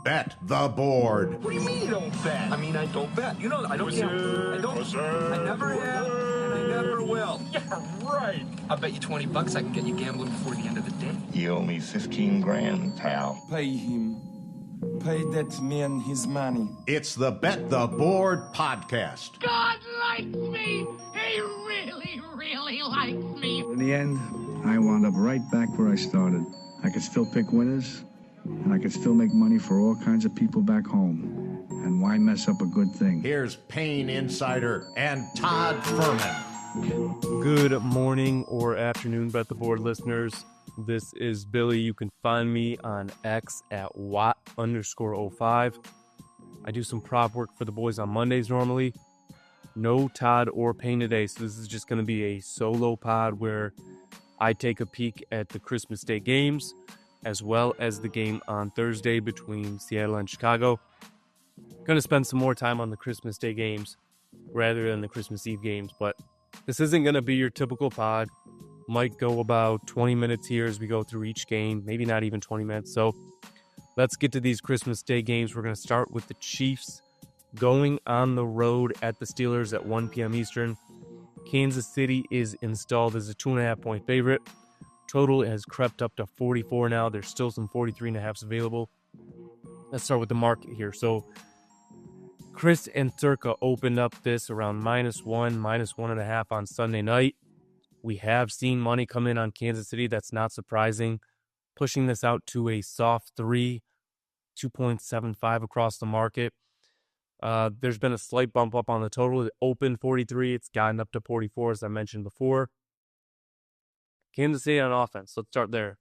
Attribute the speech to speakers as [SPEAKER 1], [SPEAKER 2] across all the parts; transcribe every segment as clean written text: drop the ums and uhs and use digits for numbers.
[SPEAKER 1] Bet the board.
[SPEAKER 2] What do you mean you don't bet? I mean, I don't bet. You know, I don't gamble. I don't. I never have, and I never will. Yeah, right. I'll bet you $20 I can get you gambling before the end of the day.
[SPEAKER 3] You owe me 15 grand, pal.
[SPEAKER 4] Pay him. Pay that man his money.
[SPEAKER 1] It's the Bet the Board podcast.
[SPEAKER 5] God likes me. He really, really likes me.
[SPEAKER 6] In the end, I wound up right back where I started. I could still pick winners, and I could still make money for all kinds of people back home. And why mess up a good thing?
[SPEAKER 1] Here's Payne Insider and Todd Furman.
[SPEAKER 7] Good morning or afternoon, Bet the Board listeners. This is Billy. You can find me on X at Watt_05. I do some prop work for the boys on Mondays normally. No Todd or Payne today, so this is just going to be a solo pod where I take a peek at the Christmas Day games as well as the game on Thursday between Seattle and Chicago. Going to spend some more time on the Christmas Day games rather than the Christmas Eve games, but this isn't going to be your typical pod. Might go about 20 minutes here as we go through each game, maybe not even 20 minutes. So let's get to these Christmas Day games. We're going to start with the Chiefs going on the road at the Steelers at 1 p.m. Eastern. Kansas City is installed as a 2.5-point favorite. Total has crept up to 44 now. There's still some 43.5s available. Let's start with the market here. So Chris and Circa opened up this around -1, -1.5 on Sunday night. We have seen money come in on Kansas City. That's not surprising. Pushing this out to a soft 3, 2.75 across the market. There's been a slight bump up on the total. It opened 43. It's gotten up to 44, as I mentioned before. Kansas City on offense. Let's start there.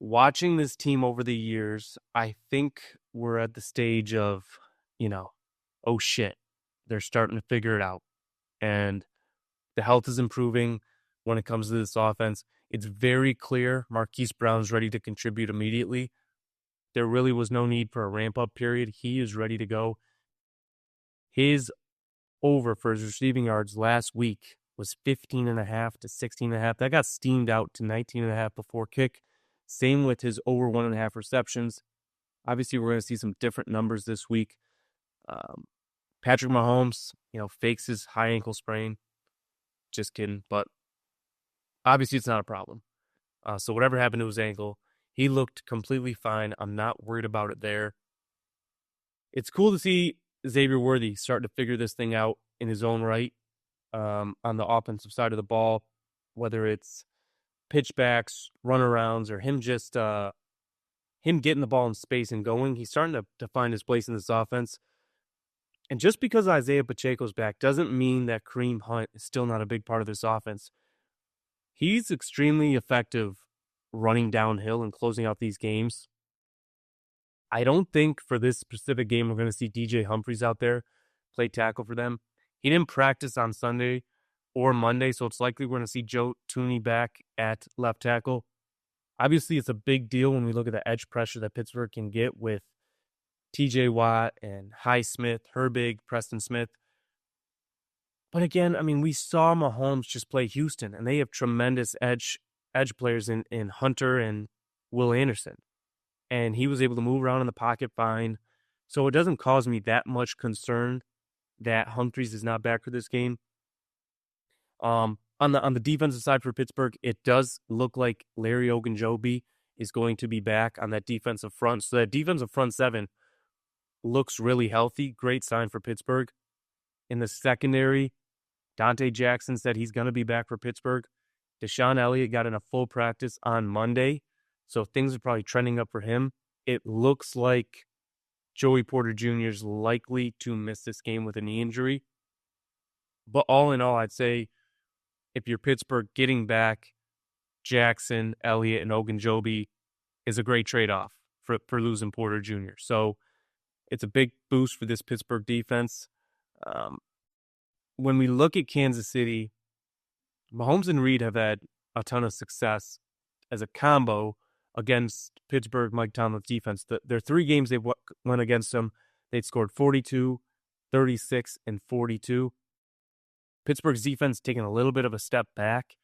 [SPEAKER 7] Watching this team over the years, I think we're at the stage of, oh shit, they're starting to figure it out. And the health is improving when it comes to this offense. It's very clear Marquise Brown's ready to contribute immediately. There really was no need for a ramp-up period. He is ready to go. His over for his receiving yards last week was 15.5 to 16.5. That got steamed out to 19.5 before kick. Same with his over 1.5 receptions. Obviously, we're going to see some different numbers this week. Patrick Mahomes, fakes his high ankle sprain. Just kidding, but obviously it's not a problem. So whatever happened to his ankle, he looked completely fine. I'm not worried about it there. It's cool to see Xavier Worthy start to figure this thing out in his own right on the offensive side of the ball, whether it's pitchbacks, runarounds, or him just him getting the ball in space and going. He's starting to find his place in this offense. And just because Isaiah Pacheco's back doesn't mean that Kareem Hunt is still not a big part of this offense. He's extremely effective running downhill and closing out these games. I don't think for this specific game we're going to see DJ Humphries out there play tackle for them. He didn't practice on Sunday or Monday, so it's likely we're going to see Joe Thuney back at left tackle. Obviously, it's a big deal when we look at the edge pressure that Pittsburgh can get with TJ Watt and Highsmith, Herbig, Preston Smith. But again, we saw Mahomes just play Houston, and they have tremendous edge players in Hunter and Will Anderson. And he was able to move around in the pocket fine. So it doesn't cause me that much concern that Humphries is not back for this game. On the defensive side for Pittsburgh, it does look like Larry Ogunjobi is going to be back on that defensive front. So that defensive front seven looks really healthy. Great sign for Pittsburgh. In the secondary, Dante Jackson said he's going to be back for Pittsburgh. Deshaun Elliott got in a full practice on Monday, so things are probably trending up for him. It looks like Joey Porter Jr. is likely to miss this game with a knee injury. But all in all, I'd say if you're Pittsburgh, getting back Jackson, Elliott, and Ogunjobi is a great trade-off for losing Porter Jr. So it's a big boost for this Pittsburgh defense. When we look at Kansas City, Mahomes and Reed have had a ton of success as a combo against Pittsburgh, Mike Tomlin's defense. Their 3 games they went against them, they'd scored 42, 36, and 42. Pittsburgh's defense taking a little bit of a step back.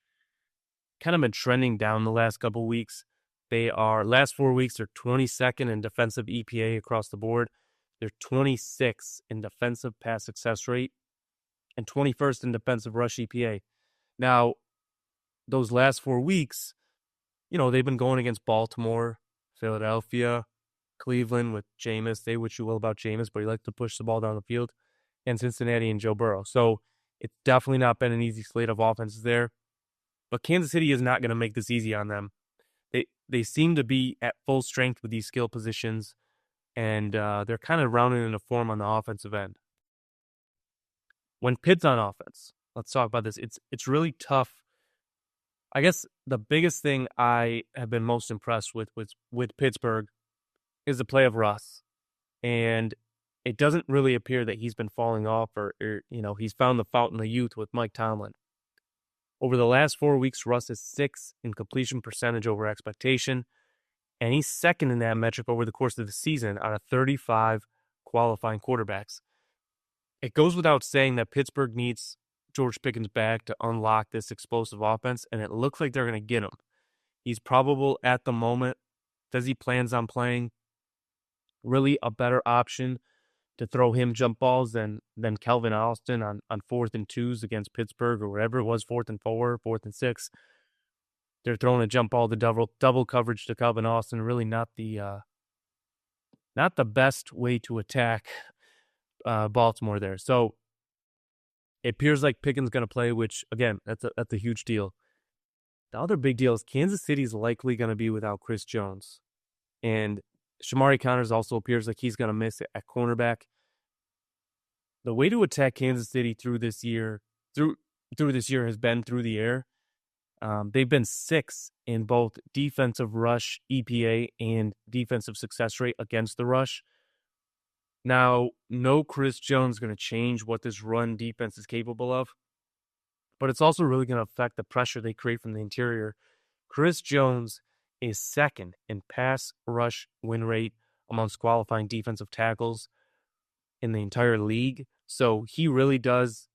[SPEAKER 7] Kind of been trending down the last couple weeks. They are, last 4 weeks, they're 22nd in defensive EPA across the board. They're 26th in defensive pass success rate and 21st in defensive rush EPA. Now, those last 4 weeks, they've been going against Baltimore, Philadelphia, Cleveland with Jameis. Say what you will about Jameis, but he likes to push the ball down the field, and Cincinnati and Joe Burrow. So it's definitely not been an easy slate of offenses there. But Kansas City is not going to make this easy on them. They seem to be at full strength with these skill positions, and they're kind of rounding into form on the offensive end. When Pitt's on offense, let's talk about this. It's really tough. I guess the biggest thing I have been most impressed with Pittsburgh is the play of Russ. And it doesn't really appear that he's been falling off or he's found the fountain of youth with Mike Tomlin. Over the last 4 weeks, Russ is 6th in completion percentage over expectation, and he's 2nd in that metric over the course of the season out of 35 qualifying quarterbacks. It goes without saying that Pittsburgh needs George Pickens back to unlock this explosive offense, and it looks like they're going to get him. He's probable at the moment, says he plans on playing, really a better option to throw him jump balls than Kelvin Austin on 4th and 2s against Pittsburgh or whatever it was, 4th and 4, 4th and 6. They're throwing a jump ball to double coverage to Kelvin Austin. Really not the best way to attack Baltimore there. So it appears like Pickens going to play, which again, that's a huge deal. The other big deal is Kansas City is likely going to be without Chris Jones, and Shamari Connors also appears like he's going to miss it at cornerback. The way to attack Kansas City through this year has been through the air. They've been 6th in both defensive rush EPA and defensive success rate against the rush. Now, no Chris Jones is going to change what this run defense is capable of, but it's also really going to affect the pressure they create from the interior. Chris Jones is 2nd in pass rush win rate amongst qualifying defensive tackles in the entire league. So he really does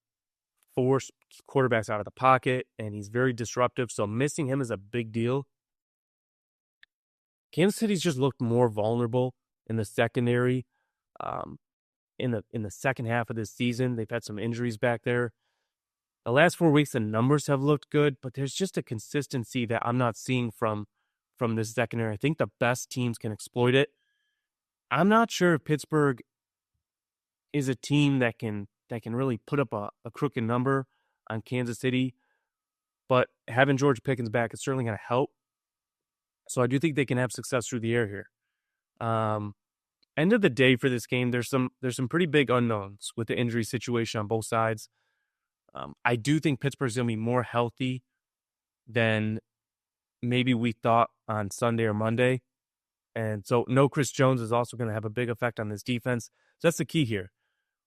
[SPEAKER 7] force quarterbacks out of the pocket, and he's very disruptive. So missing him is a big deal. Kansas City's just looked more vulnerable in the secondary. In the second half of this season, they've had some injuries back there. The last 4 weeks, the numbers have looked good, but there's just a consistency that I'm not seeing from this secondary. I think the best teams can exploit it. I'm not sure if Pittsburgh is a team that can really put up a crooked number on Kansas City, but having George Pickens back is certainly going to help. So I do think they can have success through the air here. End of the day for this game, there's some pretty big unknowns with the injury situation on both sides. I do think Pittsburgh's going to be more healthy than maybe we thought on Sunday or Monday. And so no Chris Jones is also going to have a big effect on this defense. So that's the key here.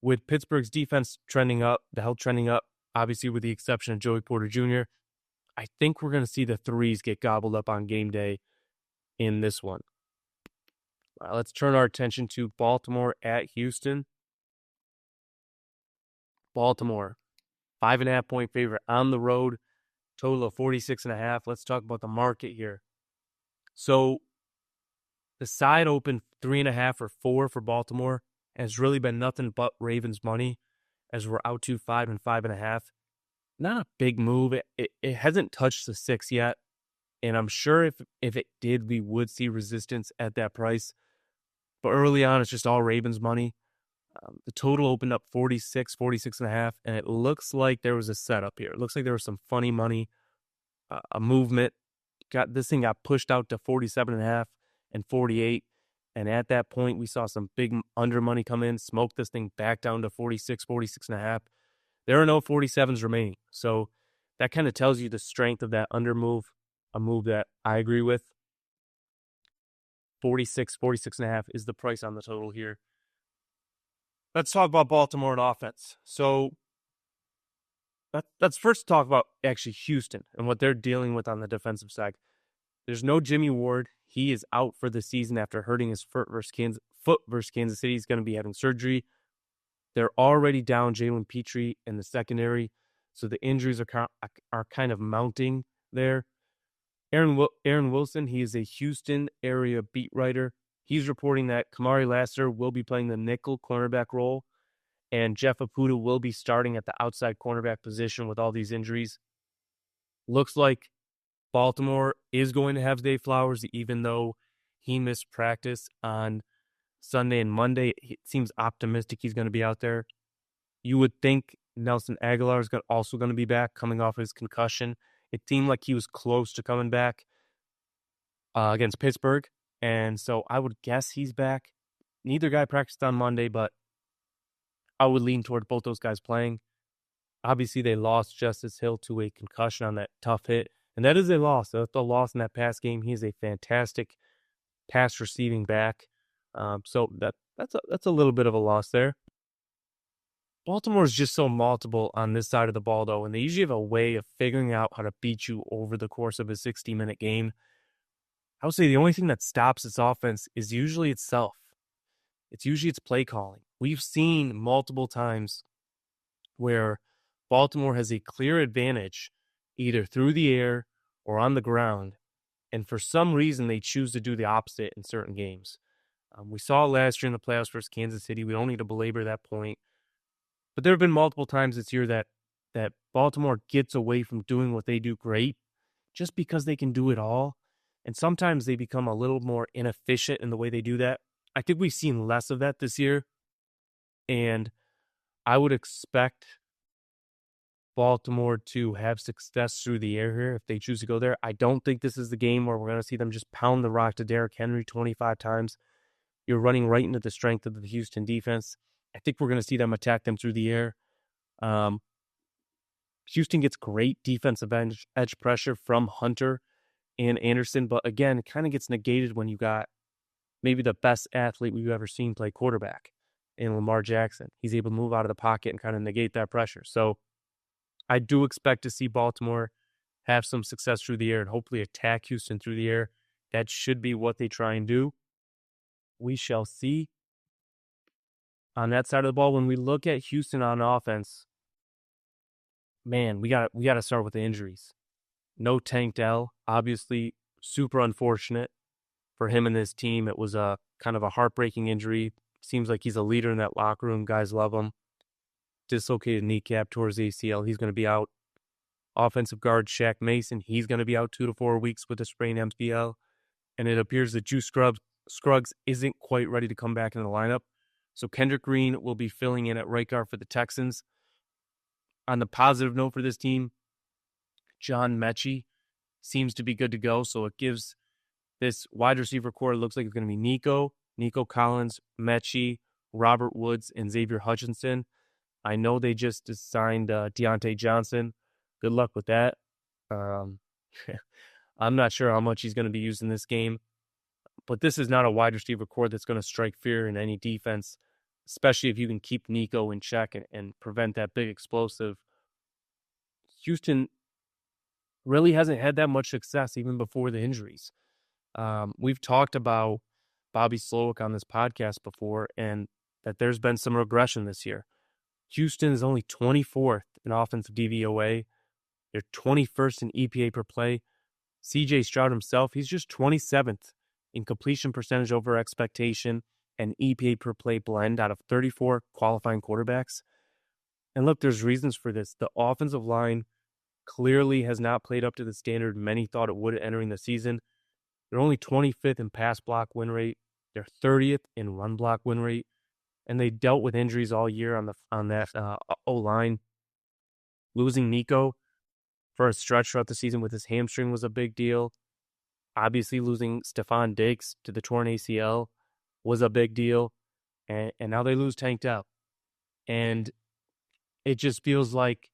[SPEAKER 7] With Pittsburgh's defense trending up, the health trending up, obviously with the exception of Joey Porter Jr., I think we're going to see the threes get gobbled up on game day in this one. Let's turn our attention to Baltimore at Houston. Baltimore, 5.5-point favorite on the road, total of 46.5. Let's talk about the market here. So the side opened 3.5 or 4 for Baltimore, and it's really been nothing but Ravens money as we're out to 5 and 5.5. Not a big move. It hasn't touched the 6 yet, and I'm sure if it did, we would see resistance at that price. But early on, it's just all Ravens money. The total opened up 46.5, and it looks like there was a setup here. It looks like there was some funny money, a movement. This thing got pushed out to 47.5 and 48, and at that point, we saw some big under money come in, smoke this thing back down to 46.5. There are no 47s remaining, so that kind of tells you the strength of that under move, a move that I agree with. 46.5 is the price on the total here. Let's talk about Baltimore and offense. So let's first talk about actually Houston and what they're dealing with on the defensive side. There's no Jimmy Ward. He is out for the season after hurting his foot versus Kansas City. He's going to be having surgery. They're already down Jalen Petrie in the secondary, so the injuries are kind of mounting there. Aaron Wilson, he is a Houston area beat writer. He's reporting that Kamari Lassiter will be playing the nickel cornerback role, and Jeff Okudah will be starting at the outside cornerback position with all these injuries. Looks like Baltimore is going to have Zay Flowers, even though he missed practice on Sunday and Monday. It seems optimistic he's going to be out there. You would think Nelson Aguilar is also going to be back, coming off his concussion. It seemed like he was close to coming back against Pittsburgh, and so I would guess he's back. Neither guy practiced on Monday, but I would lean toward both those guys playing. Obviously, they lost Justice Hill to a concussion on that tough hit, and that is a loss. That's a loss in that pass game. He is a fantastic pass receiving back, so that's a little bit of a loss there. Baltimore is just so multiple on this side of the ball, though, and they usually have a way of figuring out how to beat you over the course of a 60-minute game. I would say the only thing that stops its offense is usually itself. It's usually its play calling. We've seen multiple times where Baltimore has a clear advantage either through the air or on the ground, and for some reason they choose to do the opposite in certain games. We saw it last year in the playoffs versus Kansas City. We don't need to belabor that point. But there have been multiple times this year that Baltimore gets away from doing what they do great just because they can do it all. And sometimes they become a little more inefficient in the way they do that. I think we've seen less of that this year. And I would expect Baltimore to have success through the air here if they choose to go there. I don't think this is the game where we're going to see them just pound the rock to Derrick Henry 25 times. You're running right into the strength of the Houston defense. I think we're going to see them attack them through the air. Houston gets great defensive edge pressure from Hunter and Anderson, but again, it kind of gets negated when you got maybe the best athlete we've ever seen play quarterback in Lamar Jackson. He's able to move out of the pocket and kind of negate that pressure. So I do expect to see Baltimore have some success through the air and hopefully attack Houston through the air. That should be what they try and do. We shall see. On that side of the ball, when we look at Houston on offense, man, we got to start with the injuries. No Tank Dell, obviously super unfortunate for him and his team. It was a kind of a heartbreaking injury. Seems like he's a leader in that locker room. Guys love him. Dislocated kneecap towards ACL. He's going to be out. Offensive guard Shaq Mason, he's going to be out 2 to 4 weeks with a sprained MCL. And it appears that Juice Scruggs isn't quite ready to come back in the lineup. So Kendrick Green will be filling in at right guard for the Texans. On the positive note for this team, John Mechie seems to be good to go. So it gives this wide receiver core, it looks like it's going to be Nico Collins, Mechie, Robert Woods, and Xavier Hutchinson. I know they just signed Deontay Johnson. Good luck with that. I'm not sure how much he's going to be used in this game. But this is not a wide receiver core that's going to strike fear in any defense, especially if you can keep Nico in check and prevent that big explosive. Houston really hasn't had that much success even before the injuries. We've talked about Bobby Slowick on this podcast before, and that there's been some regression this year. Houston is only 24th in offensive DVOA. They're 21st in EPA per play. CJ Stroud himself, he's just 27th in completion percentage over expectation and EPA per play blend out of 34 qualifying quarterbacks. And look, there's reasons for this. The offensive line clearly has not played up to the standard many thought it would entering the season. They're only 25th in pass block win rate. They're 30th in run block win rate. And they dealt with injuries all year on that O-line. Losing Nico for a stretch throughout the season with his hamstring was a big deal. Obviously, losing Stephon Diggs to the torn ACL was a big deal. And now they lose Tank Dell. And it just feels like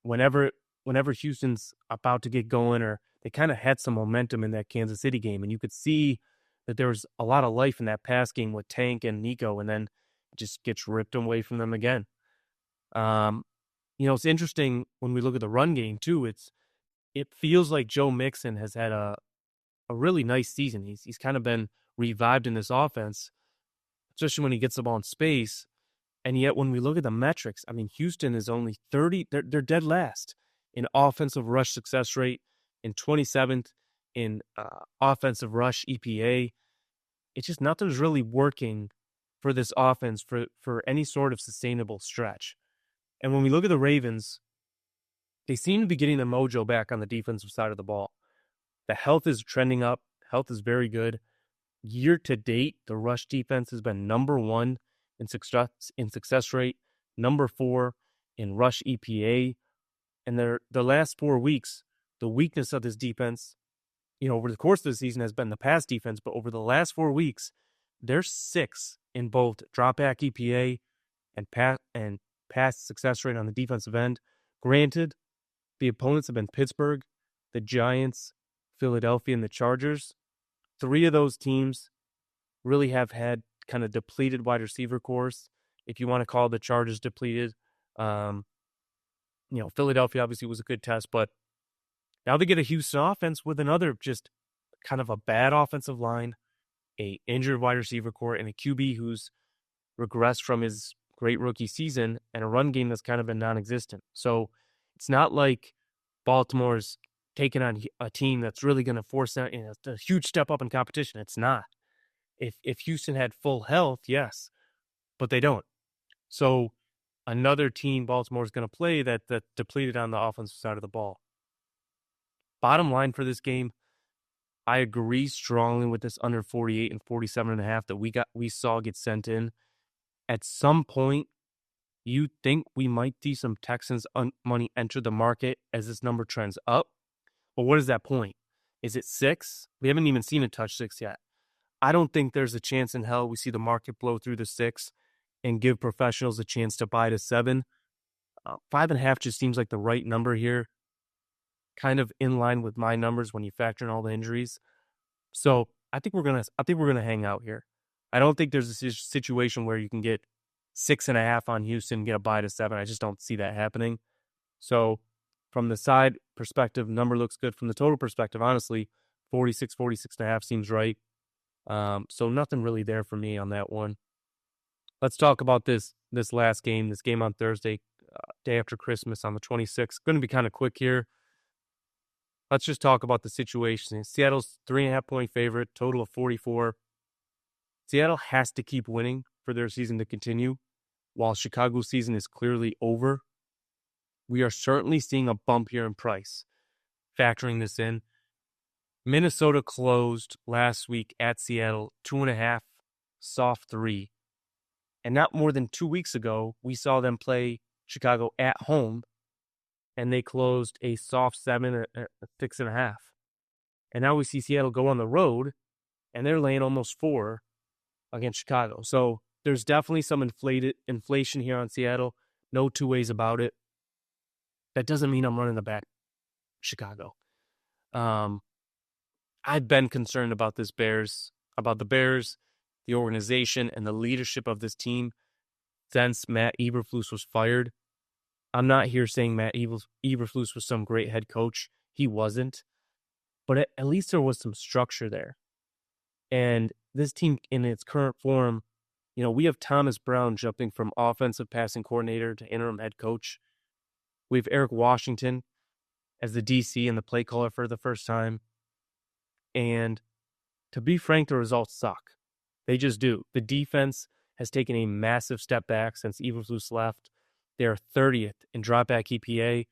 [SPEAKER 7] whenever Houston's about to get going, or they kind of had some momentum in that Kansas City game, and you could see that there was a lot of life in that pass game with Tank and Nico, and then it just gets ripped away from them again. It's interesting when we look at the run game, too. It feels like Joe Mixon has had a really nice season. He's kind of been revived in this offense, especially when he gets the ball in space. And yet when we look at the metrics, I mean, Houston is only 30. They're dead last in offensive rush success rate and 27th in offensive rush EPA. It's just nothing's really working for this offense for any sort of sustainable stretch. And when we look at the Ravens, they seem to be getting their mojo back on the defensive side of the ball. The health is trending up. Health is very good. Year to date, the rush defense has been number 1 in success rate, number 4 in rush EPA. And the last 4 weeks, the weakness of this defense, over the course of the season has been the pass defense, but over the last 4 weeks, they're 6th in both dropback EPA and pass success rate on the defensive end. Granted, the opponents have been Pittsburgh, the Giants, Philadelphia, and the Chargers. 3 of those teams really have had kind of depleted wide receiver cores, if you want to call the Chargers depleted. Philadelphia obviously was a good test, but now they get a Houston offense with another just kind of a bad offensive line, a injured wide receiver core, and a QB who's regressed from his great rookie season, and a run game that's kind of been non-existent. So it's not like Baltimore's taking on a team that's really going to force a huge step up in competition. It's not. If Houston had full health, yes, but they don't. So another team Baltimore's going to play that depleted on the offensive side of the ball. Bottom line for this game, I agree strongly with this under 48 and 47.5 that we saw get sent in. At some point, you think we might see some Texans money enter the market as this number trends up. But what is that point? Is it 6? We haven't even seen it touch 6 yet. I don't think there's a chance in hell we see the market blow through the 6 and give professionals a chance to buy to 7. 5.5 just seems like the right number here. Kind of in line with my numbers when you factor in all the injuries. So I think we're gonna hang out here. I don't think there's a situation where you can get 6.5 on Houston, get a buy to 7. I just don't see that happening. So from the side perspective, number looks good. From the total perspective, honestly, 46.5 seems right. So nothing really there for me on that one. Let's talk about this last game, this game on Thursday, day after Christmas on the 26th. Going to be kind of quick here. Let's just talk about the situation. Seattle's 3.5-point favorite, total of 44. Seattle has to keep winning for their season to continue, while Chicago's season is clearly over. We are certainly seeing a bump here in price. Factoring this in, Minnesota closed last week at Seattle, 2.5, soft 3. And not more than 2 weeks ago, we saw them play Chicago at home, and they closed a soft 7, a 6.5. And now we see Seattle go on the road, and they're laying almost 4 against Chicago. So there's definitely some inflation here on Seattle. No two ways about it. That doesn't mean I'm running the back Chicago. I've been concerned about the Bears, the organization, and the leadership of this team since Matt Eberflus was fired. I'm not here saying Matt Eberflus was some great head coach. He wasn't. But at least there was some structure there. And this team, in its current form, we have Thomas Brown jumping from offensive passing coordinator to interim head coach. We have Eric Washington as the DC and the play caller for the first time. And to be frank, the results suck. They just do. The defense has taken a massive step back since Eberflus left. They're 30th in dropback EPA.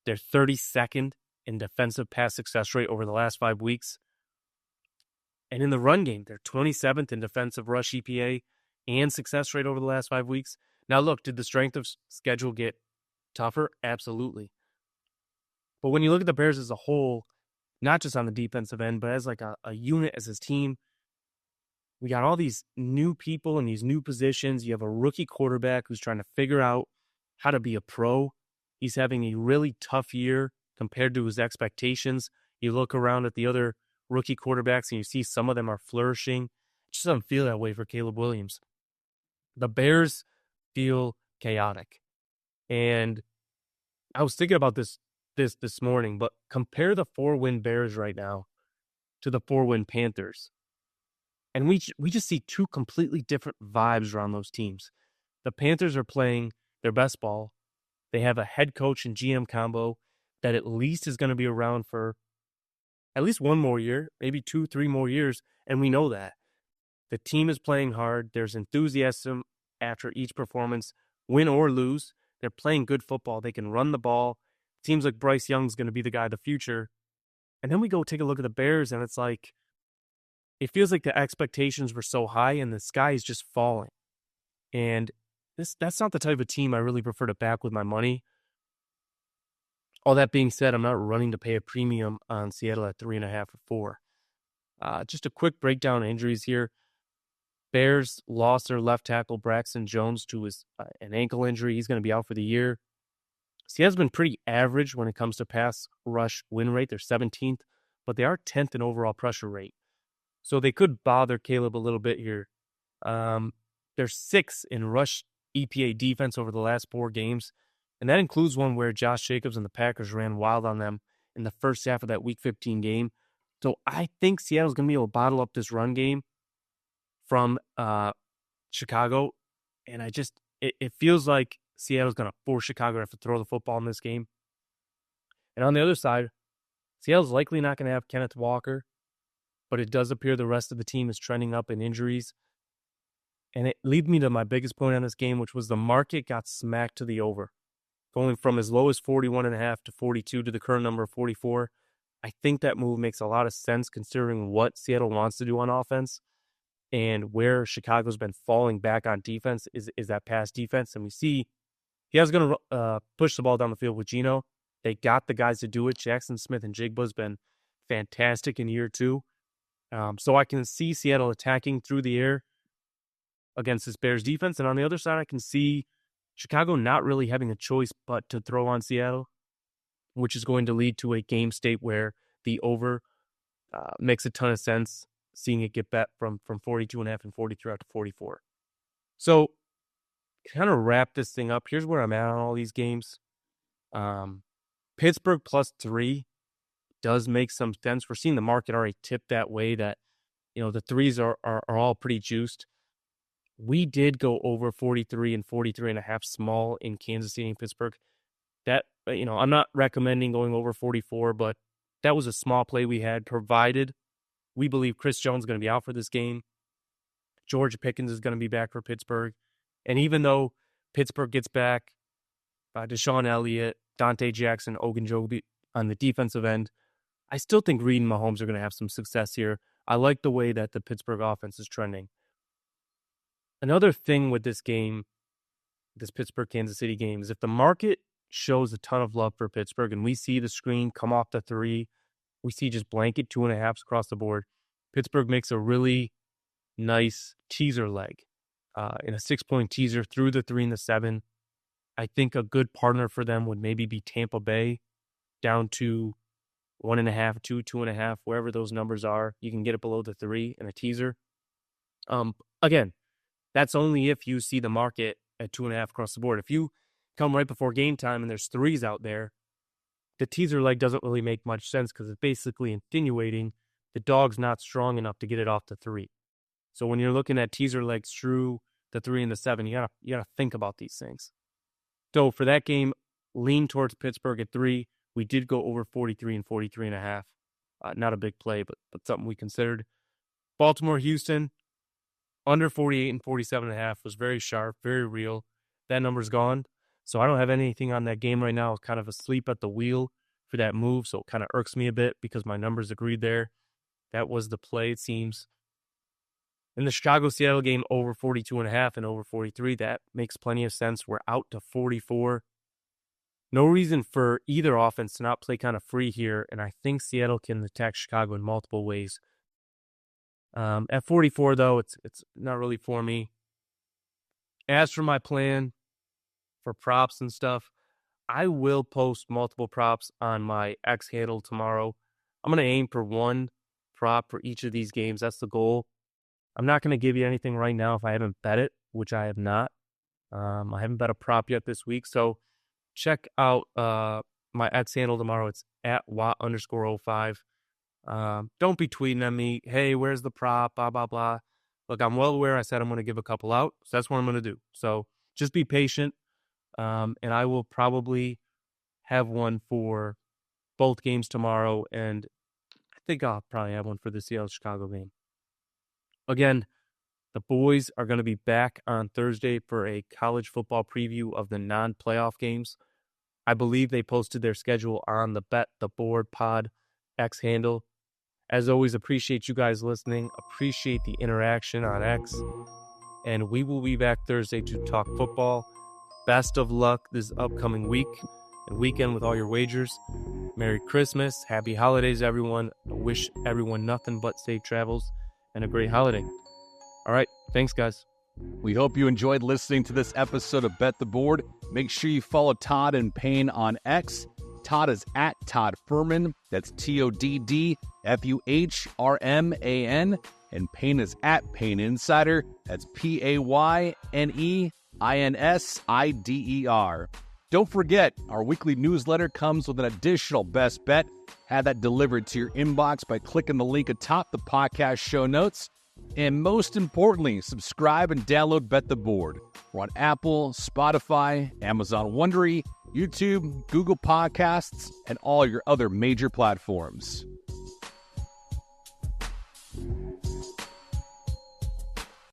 [SPEAKER 7] They're 32nd in defensive pass success rate over the last 5 weeks. And in the run game, they're 27th in defensive rush EPA and success rate over the last 5 weeks. Now, look, did the strength of schedule get tougher? Absolutely. But when you look at the Bears as a whole, not just on the defensive end, but as like a unit, as his team, we got all these new people in these new positions. You have a rookie quarterback who's trying to figure out how to be a pro. He's having a really tough year compared to his expectations. You look around at the other rookie quarterbacks and you see some of them are flourishing. It just doesn't feel that way for Caleb Williams. The Bears feel chaotic. And I was thinking about this morning, but compare the 4-win Bears right now to the 4-win Panthers. And we just see two completely different vibes around those teams. The Panthers are playing their best ball. They have a head coach and GM combo that at least is going to be around for at least one more year, maybe 2-3 more years, and we know that. The team is playing hard. There's enthusiasm after each performance, win or lose. They're playing good football. They can run the ball. Seems like Bryce Young's going to be the guy of the future. And then we go take a look at the Bears, and it's like, it feels like the expectations were so high and the sky is just falling. And that's not the type of team I really prefer to back with my money. All that being said, I'm not running to pay a premium on Seattle at 3.5 or 4. Just a quick breakdown of injuries here. Bears lost their left tackle, Braxton Jones, to an ankle injury. He's going to be out for the year. Seattle's been pretty average when it comes to pass rush win rate. They're 17th, but they are 10th in overall pressure rate. So they could bother Caleb a little bit here. They're 6th in rush EPA defense over the last 4 games, and that includes one where Josh Jacobs and the Packers ran wild on them in the first half of that Week 15 game. So I think Seattle's going to be able to bottle up this run game from Chicago, and it feels like Seattle's going to force Chicago to have to throw the football in this game. And on the other side, Seattle's likely not going to have Kenneth Walker, but it does appear the rest of the team is trending up in injuries. And it leads me to my biggest point on this game, which was the market got smacked to the over. Going from as low as 41.5 to 42 to the current number of 44. I think that move makes a lot of sense considering what Seattle wants to do on offense and where Chicago's been falling back on defense is that pass defense. And we see he was going to push the ball down the field with Geno. They got the guys to do it. Jackson Smith and Jigba's been fantastic in year 2. So I can see Seattle attacking through the air against this Bears defense. And on the other side, I can see Chicago not really having a choice but to throw on Seattle, which is going to lead to a game state where the over makes a ton of sense, seeing it get bet from 42.5 and 43 out to 44. So kind of wrap this thing up. Here's where I'm at on all these games. Pittsburgh +3 does make some sense. We're seeing the market already tip that way that, the threes are all pretty juiced. We did go over 43 and 43.5 small in Kansas City and Pittsburgh. That, I'm not recommending going over 44, but that was a small play we had, provided we believe Chris Jones is going to be out for this game. George Pickens is going to be back for Pittsburgh. And even though Pittsburgh gets back Deshaun Elliott, Dante Jackson, Ogunjobi on the defensive end, I still think Reed and Mahomes are going to have some success here. I like the way that the Pittsburgh offense is trending. Another thing with this game, this Pittsburgh-Kansas City game, is if the market shows a ton of love for Pittsburgh and we see the screen come off the 3, we see just blanket 2.5s across the board, Pittsburgh makes a really nice teaser leg in a 6-point teaser through the 3 and the 7. I think a good partner for them would maybe be Tampa Bay down to 1.5, 2, 2.5, wherever those numbers are. You can get it below the 3 in a teaser. Again, that's only if you see the market at 2.5 across the board. If you come right before game time and there's 3s out there, the teaser leg doesn't really make much sense because it's basically insinuating the dog's not strong enough to get it off the 3. So when you're looking at teaser legs through the 3 and the 7, you gotta think about these things. So for that game, lean towards Pittsburgh at 3. We did go over 43 and 43.5. Not a big play, but something we considered. Baltimore, Houston, under 48 and 47.5 was very sharp, very real. That number's gone. So I don't have anything on that game right now. I was kind of asleep at the wheel for that move, so it kind of irks me a bit because my numbers agreed there. That was the play, it seems. In the Chicago-Seattle game, over 42.5 and over 43, that makes plenty of sense. We're out to 44. No reason for either offense to not play kind of free here, and I think Seattle can attack Chicago in multiple ways. At 44, though, it's not really for me. As for my plan for props and stuff, I will post multiple props on my X handle tomorrow. I'm going to aim for one prop for each of these games. That's the goal. I'm not going to give you anything right now if I haven't bet it, which I have not. I haven't bet a prop yet this week, so check out my X handle tomorrow. It's at @Watt_05. Don't be tweeting at me, hey, where's the prop, blah, blah, blah. Look, I'm well aware I said I'm going to give a couple out, so that's what I'm going to do. So just be patient, and I will probably have one for both games tomorrow, and I think I'll probably have one for the Seattle-Chicago game. Again, the boys are going to be back on Thursday for a college football preview of the non-playoff games. I believe they posted their schedule on the Bet the Board Pod X handle. As always, appreciate you guys listening. Appreciate the interaction on X. And we will be back Thursday to talk football. Best of luck this upcoming week and weekend with all your wagers. Merry Christmas. Happy holidays, everyone. I wish everyone nothing but safe travels and a great holiday. All right. Thanks, guys.
[SPEAKER 8] We hope you enjoyed listening to this episode of Bet the Board. Make sure you follow Todd and Payne on X. Todd is at Todd Furman. That's TODDFUHRMAN. And Payne is at Payne Insider. That's PAYNEINSIDER. Don't forget, our weekly newsletter comes with an additional best bet. Have that delivered to your inbox by clicking the link atop the podcast show notes. And most importantly, subscribe and download Bet the Board. We're on Apple, Spotify, Amazon Wondery, YouTube, Google Podcasts, and all your other major platforms.